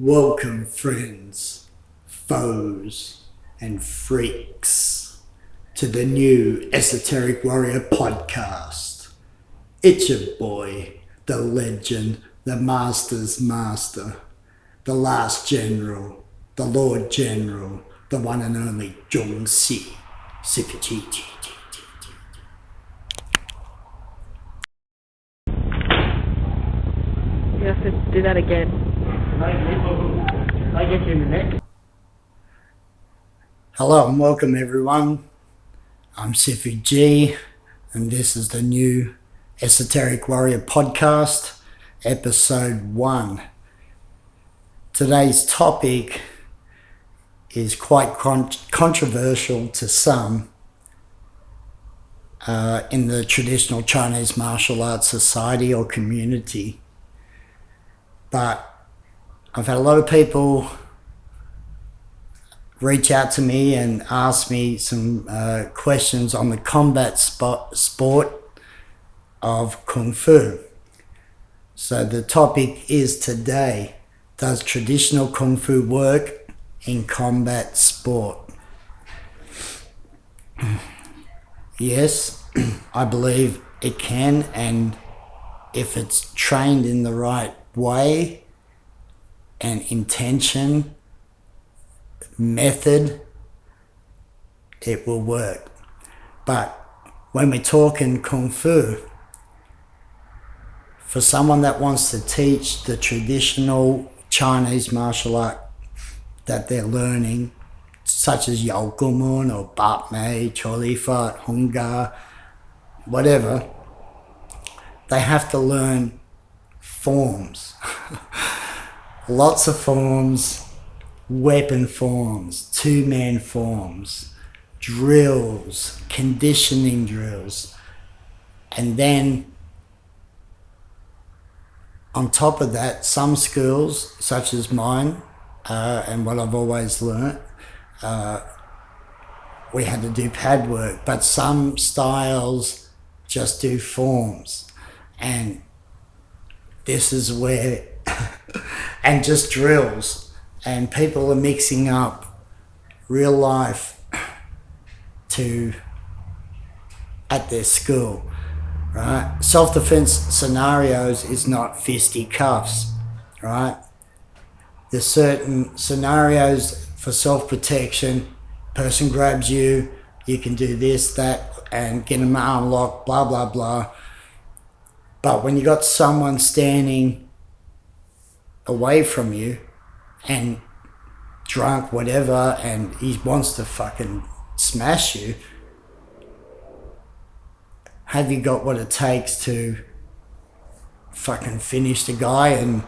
Welcome, friends, foes, and freaks, to the new Esoteric Warrior podcast. It's your boy, the legend, the master's master, the last general, the Lord General, the one and only Zhong Si. You have to do that again. I get you in a minute. Hello and welcome everyone. I'm Siffy G and this is the new Esoteric Warrior podcast, episode 1. Today's topic is quite controversial to some in the traditional Chinese martial arts society or community. But I've had a lot of people reach out to me and ask me some questions on the combat sport of Kung Fu. So the topic is today, does traditional Kung Fu work in combat sport? Yes, I believe it can, and if it's trained in the right way and intention, method, it will work. But when we're talking Kung Fu, for someone that wants to teach the traditional Chinese martial art that they're learning, such as Yao Gumun or Bap Mei, Choli Fat, Hunga, whatever, they have to learn forms. Lots of forms, weapon forms, two-man forms, drills, conditioning drills. And then on top of that, some schools, such as mine, and what I've always learnt, we had to do pad work, but some styles just do forms. And this is where, and just drills, and people are mixing up real life at their school, right? Self-defense scenarios is not fisticuffs, right? There's certain scenarios for self-protection. Person grabs you, you can do this, that, and get an arm lock, blah, blah, blah. But when you got someone standing away from you and drunk, whatever, and he wants to fucking smash you, have you got what it takes to fucking finish the guy and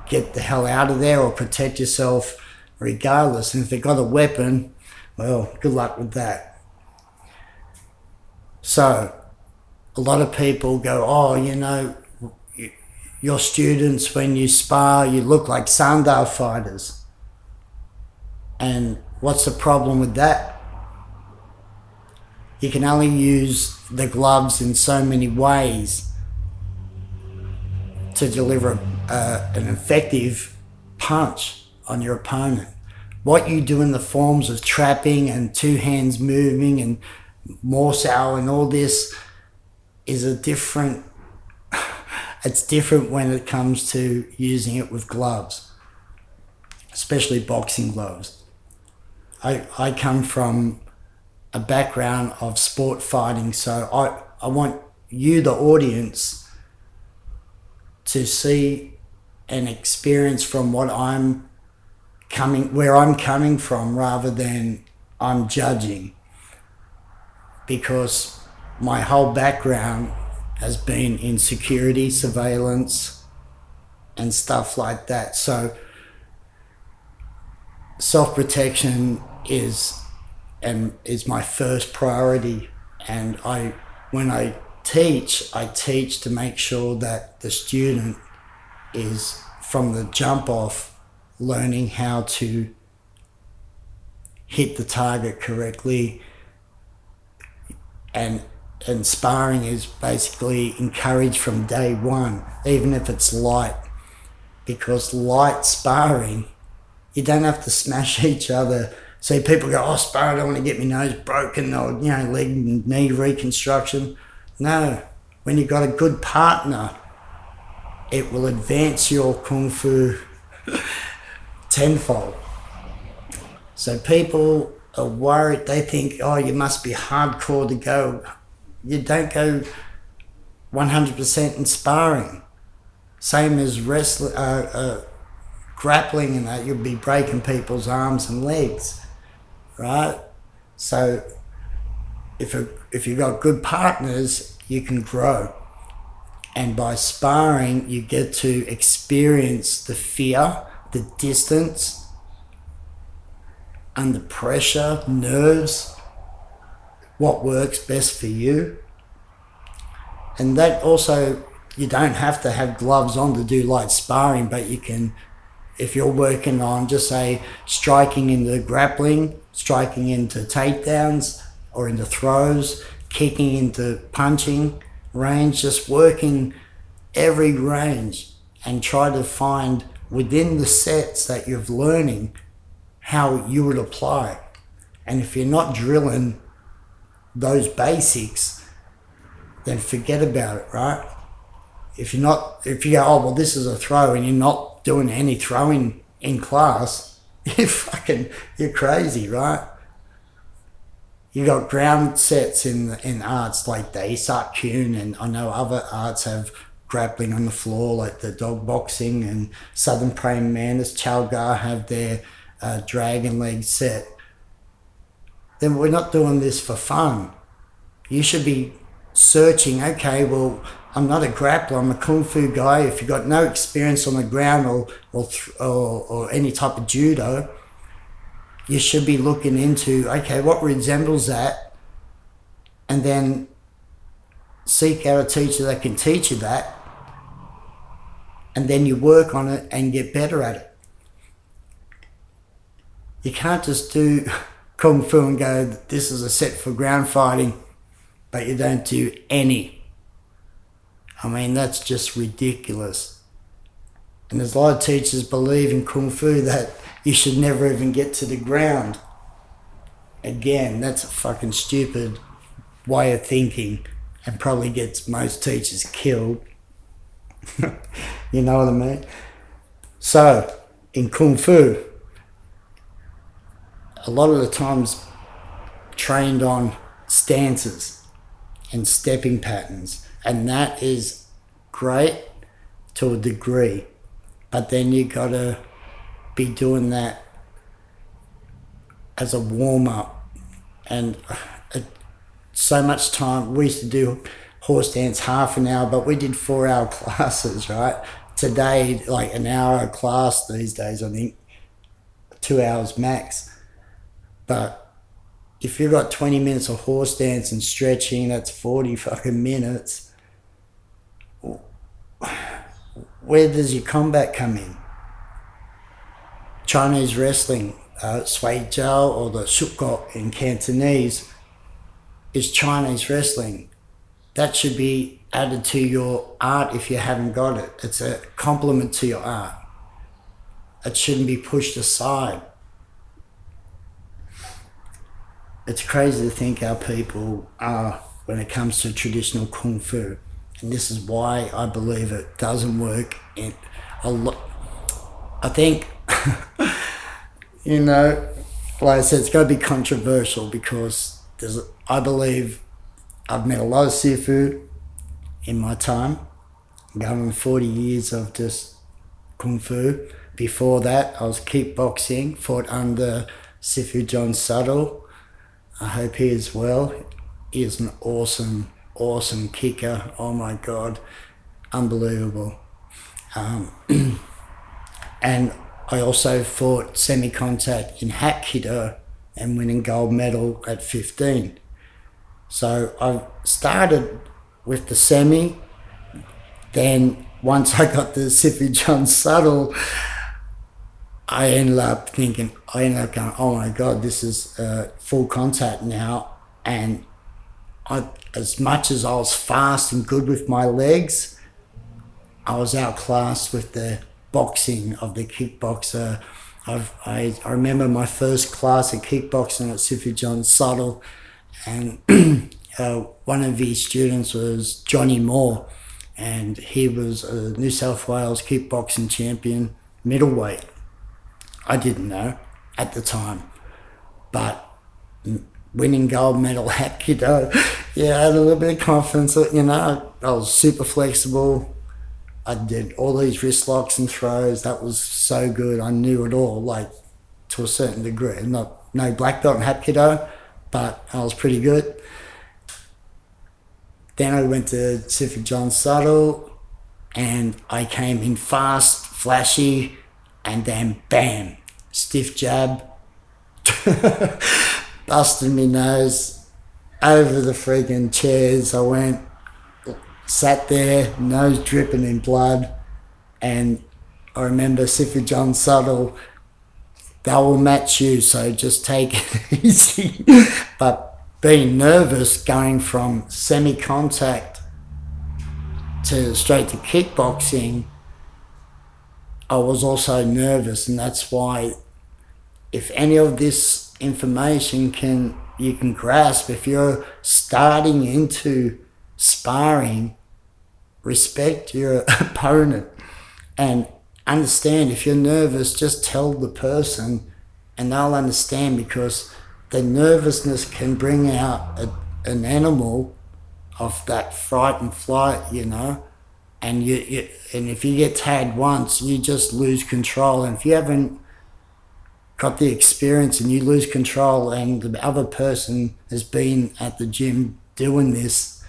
get the hell out of there or protect yourself regardless? And if they've got a weapon, well, good luck with that. So a lot of people go, oh, you know, your students, when you spar, you look like Sandar fighters. And what's the problem with that? You can only use the gloves in so many ways to deliver an effective punch on your opponent. What you do in the forms of trapping and two hands moving and morsao and all this is a different, it's different when it comes to using it with gloves, especially boxing gloves. I come from a background of sport fighting, so I want you, the audience, to see and experience from where I'm coming from, rather than I'm judging, because my whole background has been in security, surveillance, and stuff like that. So self-protection is my first priority. And when I teach to make sure that the student is, from the jump off, learning how to hit the target correctly, and sparring is basically encouraged from day one, even if it's light, because light sparring You don't have to smash each other. See, people go, oh, sparring, I don't want to get my nose broken or, leg and knee reconstruction. No, when you've got a good partner, it will advance your Kung Fu tenfold. So people are worried, they think, oh, you must be hardcore to go. You don't go 100% in sparring. Same as wrestling, grappling and that, you'll be breaking people's arms and legs, right? So if you've got good partners, you can grow. And by sparring, you get to experience the fear, the distance, under pressure, nerves, what works best for you. And that also, you don't have to have gloves on to do light sparring, but you can, if you're working on, just say, striking into grappling, striking into takedowns or into throws, kicking into punching range, just working every range and try to find within the sets that you're learning how you would apply. And if you're not drilling those basics, then forget about it, right? If you go, oh, well, this is a throw and you're not doing any throwing in class, you're crazy, right? You got ground sets in arts like the ESOTERIC, and I know other arts have grappling on the floor like the dog boxing, and Southern Praying Mantis, Chalgar have their dragon leg set. Then we're not doing this for fun. You should be searching, okay, well, I'm not a grappler, I'm a Kung Fu guy. If you've got no experience on the ground or any type of judo, you should be looking into, okay, what resembles that, and then seek out a teacher that can teach you that, and then you work on it and get better at it. You can't just do Kung Fu and go, this is a set for ground fighting, but you don't do any. I mean, that's just ridiculous. And there's a lot of teachers believe in Kung Fu that you should never even get to the ground. Again, that's a fucking stupid way of thinking and probably gets most teachers killed. You know what I mean? So, in Kung Fu, a lot of the times trained on stances and stepping patterns, and that is great to a degree, but then you gotta be doing that as a warm-up. And so much time, we used to do horse dance half an hour, but we did 4-hour classes, right? Today, like an hour a class these days, I think 2 hours max. But if you've got 20 minutes of horse dance and stretching, that's 40 fucking minutes. Where does your combat come in? Chinese wrestling, Sui Jiao, or the Shukok in Cantonese, is Chinese wrestling. That should be added to your art if you haven't got it. It's a complement to your art. It shouldn't be pushed aside. It's crazy to think how people are when it comes to traditional Kung Fu. And this is why I believe it doesn't work in a lot. I think, like I said, it's got to be controversial because I believe I've met a lot of Sifu in my time, going on 40 years of just Kung Fu. Before that, I was kickboxing, fought under Sifu John Suttle. I hope he is well. He is an awesome, awesome kicker. Oh my God, unbelievable. And I also fought semi-contact in Hapkido and winning gold medal at 15. So I started with the semi, then once I got the Sifu John Suttle, I ended up going, oh my God, this is full contact now. And as much as I was fast and good with my legs, I was outclassed with the boxing of the kickboxer I remember my first class of kickboxing at Sir John Subtle, and one of his students was Johnny Moore, and he was a New South Wales kickboxing champion, middleweight. I didn't know at the time, but winning gold medal Hapkido, yeah, I had a little bit of confidence. You know, I was super flexible. I did all these wrist locks and throws. That was so good. I knew it all, like, to a certain degree. No black belt in Hapkido, but I was pretty good. Then I went to Sir John Subtle, and I came in fast, flashy, and then bam, stiff jab, busted me nose over the freaking chairs. I went, sat there, nose dripping in blood, and I remember Sir John Subtle, they will match you, so just take it easy. But being nervous going from semi-contact to straight to kickboxing, I was also nervous, and that's why if any of this information you can grasp, if you're starting into sparring, respect your opponent and understand. If you're nervous, just tell the person and they'll understand, because the nervousness can bring out an animal of that fright and flight, you know. And and if you get tagged once, you just lose control. And if you haven't got the experience and you lose control, and the other person has been at the gym doing this,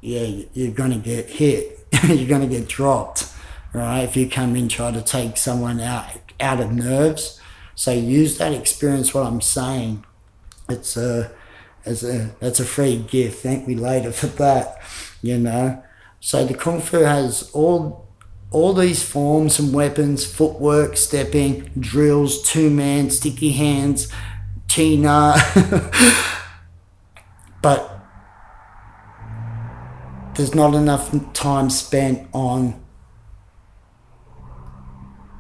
yeah, you're going to get hit. You're going to get dropped, right? If you come in try to take someone out of nerves. So use that experience. What I'm saying, that's a free gift. Thank me later for that, you know. So the Kung Fu has all these forms and weapons: footwork, stepping, drills, two-man, sticky hands, Tina. But there's not enough time spent on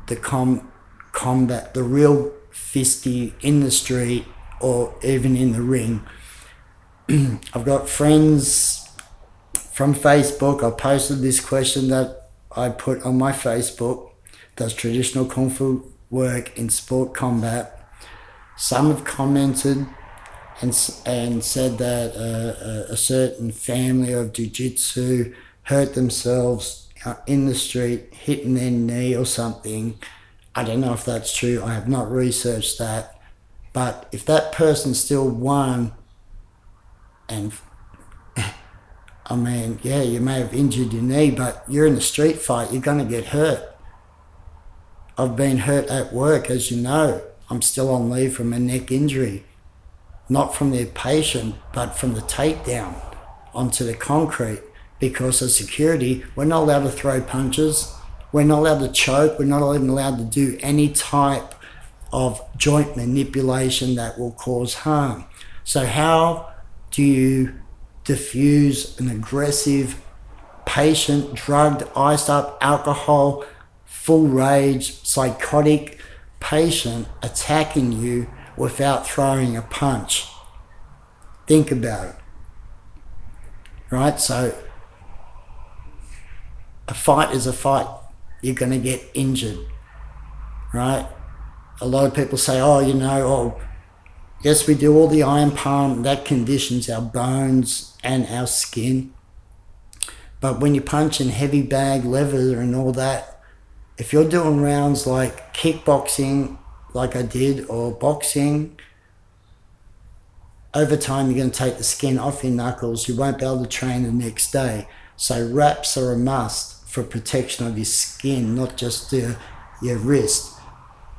the combat, the real fisty in the street or even in the ring. I've got friends from Facebook. I posted this question that I put on my Facebook: does traditional Kung Fu work in sport combat? Some have commented and said that a certain family of jiu-jitsu hurt themselves in the street, hitting their knee or something. I don't know if that's true. I have not researched that. But if that person still won, and I mean, yeah, you may have injured your knee, but you're in a street fight, you're going to get hurt. I've been hurt at work, as you know. I'm still on leave from a neck injury. Not from the patient, but from the takedown onto the concrete. Because of security, we're not allowed to throw punches. We're not allowed to choke. We're not even allowed to do any type of joint manipulation that will cause harm. So how do you diffuse an aggressive patient, drugged, iced up, alcohol, full rage, psychotic patient attacking you without throwing a punch? Think about it. Right? So a fight is a fight. You're going to get injured. Right? A lot of people say, yes, we do all the iron palm. That conditions our bones and our skin. But when you punch in heavy bag leather and all that, if you're doing rounds like kickboxing, like I did, or boxing, over time you're going to take the skin off your knuckles. You won't be able to train the next day. So wraps are a must for protection of your skin, not just your wrist.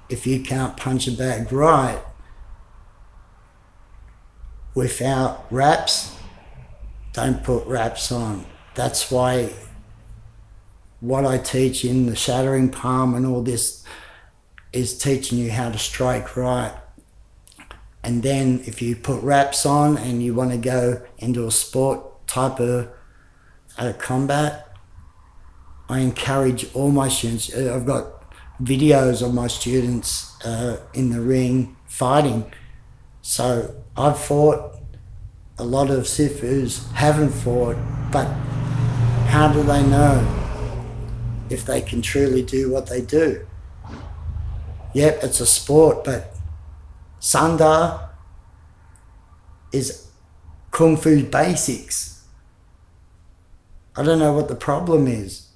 If you can't punch a bag right without wraps, don't put wraps on. That's why what I teach in the shattering palm and all this is teaching you how to strike right. And then if you put wraps on and you want to go into a sport type of combat, I encourage all my students. I've got videos of my students in the ring fighting. So I've fought, a lot of Sifus haven't fought, but how do they know if they can truly do what they do? Yep, it's a sport, but Sanda is Kung Fu basics. I don't know what the problem is.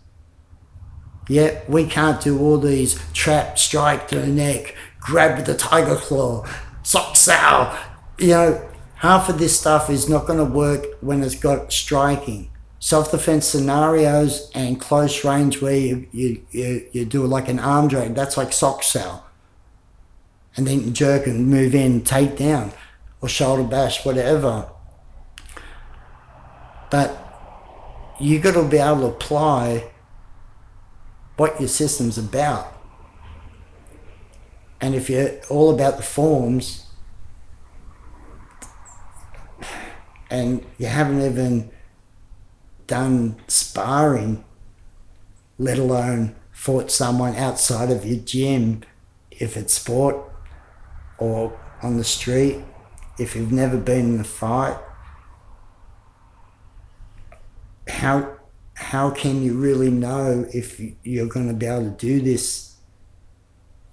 Yet we can't do all these trap, strike to the neck, grab with the tiger claw, sock sow. You know, half of this stuff is not going to work when it's got striking. Self-defense scenarios and close range where you do like an arm drag, that's like sock sow. And then you jerk and move in, take down, or shoulder bash, whatever. But you got to be able to apply what your system's about. And if you're all about the forms and you haven't even done sparring, let alone fought someone outside of your gym, if it's sport or on the street, if you've never been in a fight, how can you really know if you're going to be able to do this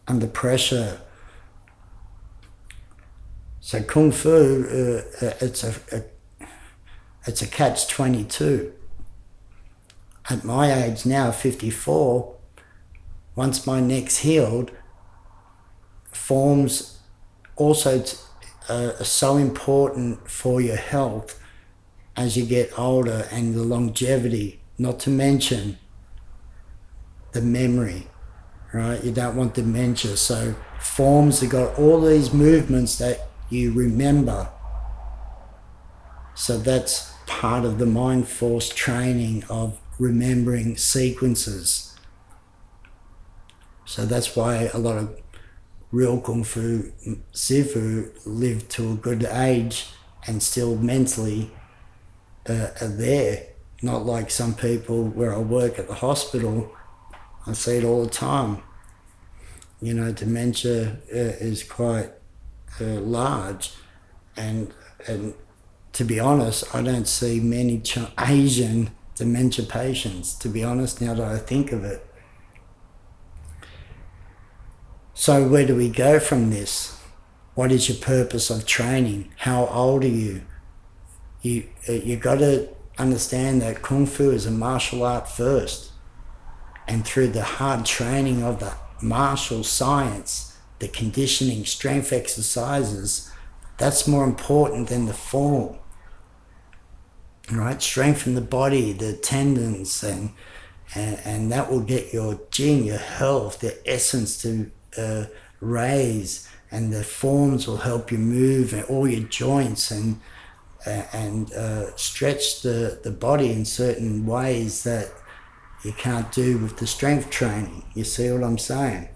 under pressure? So Kung Fu, it's a catch-22. At my age now, 54, once my neck's healed, forms also are so important for your health as you get older, and the longevity, not to mention the memory, right? You don't want dementia. So forms have got all these movements that you remember. So that's part of the mind force training of remembering sequences. So that's why a lot of real Kung Fu Sifu live to a good age and still mentally are there. Not like some people where I work at the hospital, I see it all the time. You know, dementia is quite large, and to be honest, I don't see many Asian dementia patients, to be honest, now that I think of it. So where do we go from this? What is your purpose of training? How old are you? You got to understand that Kung Fu is a martial art first, and through the hard training of the martial science, the conditioning, strength exercises, that's more important than the form. Right? Strengthen the body, the tendons, and that will get your jing, your health, the essence to raise, and the forms will help you move and all your joints and stretch the body in certain ways that you can't do with the strength training. You see what I'm saying?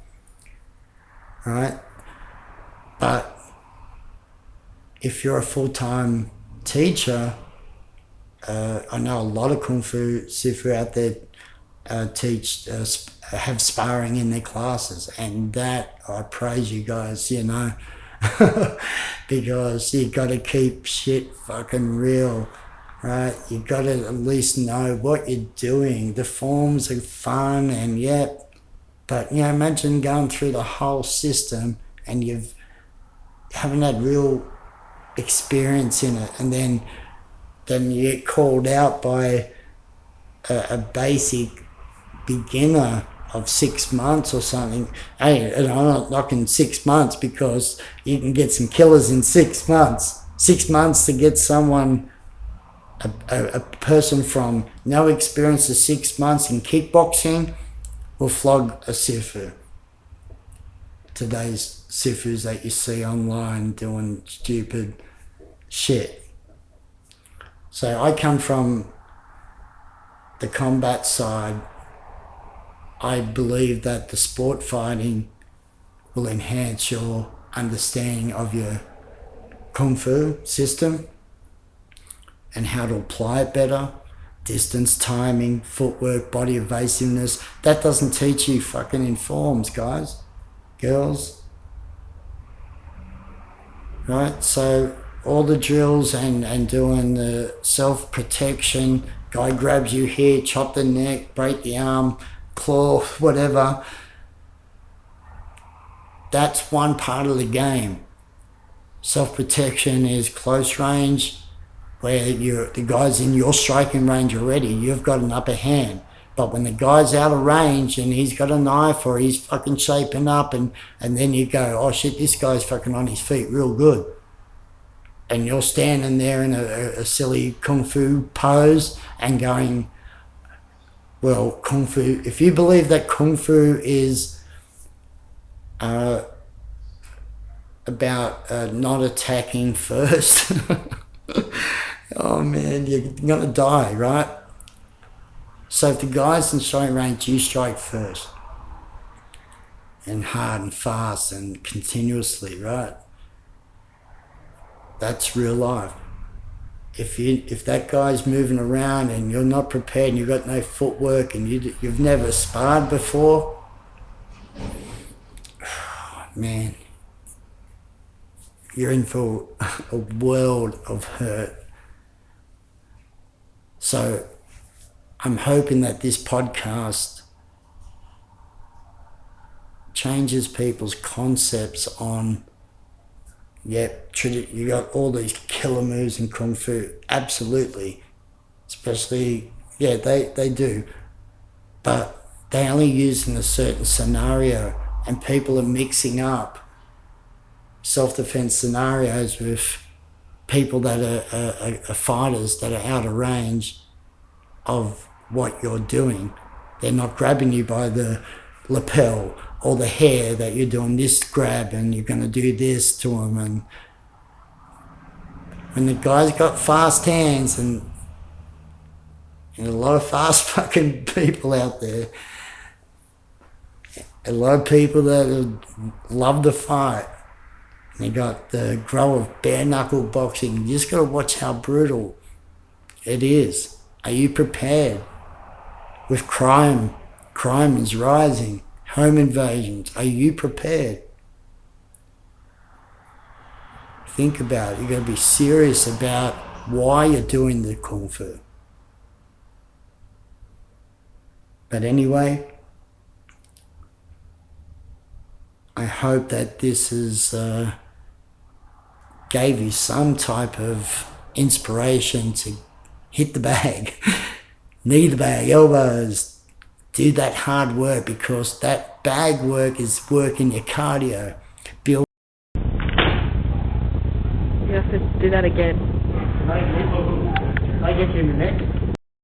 Right? But if you're a full-time teacher, I know a lot of Kung Fu Sifu out there have sparring in their classes, and that I praise you guys, you know, because you got to keep shit fucking real, right? You got to at least know what you're doing. The forms are fun and but you know, imagine going through the whole system and you haven't had real experience in it, and then you get called out by a basic beginner of 6 months or something. Hey, and I'm not knocking 6 months, because you can get some killers in 6 months. 6 months to get someone, a person from no experience to 6 months in kickboxing will flog a Sifu. Today's Sifus that you see online doing stupid shit. So I come from the combat side. I believe that the sport fighting will enhance your understanding of your Kung Fu system and how to apply it better. distance, timing, footwork, body evasiveness. That doesn't teach you fucking in forms, guys, girls. Right? So all the drills and doing the self-protection, guy grabs you here, chop the neck, break the arm, claw, whatever. That's one part of the game. Self-protection is close range, where the guy's in your striking range already. You've got an upper hand. But when the guy's out of range and he's got a knife or he's fucking shaping up and then you go, oh shit, this guy's fucking on his feet real good. And you're standing there in a silly kung fu pose and going, well, kung fu, if you believe that kung fu is about not attacking first, oh man, you're gonna die, right? So if the guy's in striking range, you strike first. And hard and fast and continuously, right? That's real life. If that guy's moving around and you're not prepared and you've got no footwork and you've never sparred before, man, you're in for a world of hurt. So I'm hoping that this podcast changes people's concepts on, yep, you got all these killer moves in Kung Fu, absolutely. Especially, yeah, they do. But they only use in a certain scenario, and people are mixing up self-defense scenarios with people that are fighters that are out of range of what you're doing. They're not grabbing you by the lapel or the hair that you're doing this grab and you're going to do this to them. And when the guy's got fast hands and a lot of fast fucking people out there, a lot of people that love to fight, they got the grow of bare knuckle boxing. You just got to watch how brutal it is. Are you prepared? With crime is rising, home invasions. Are you prepared? Think about it. You got to be serious about why you're doing the Kung Fu. But anyway, I hope that this is gave you some type of inspiration to hit the bag, knee the bag, elbows, do that hard work, because that bag work is working your cardio. Build. You have to do that again. Can I get you in the neck?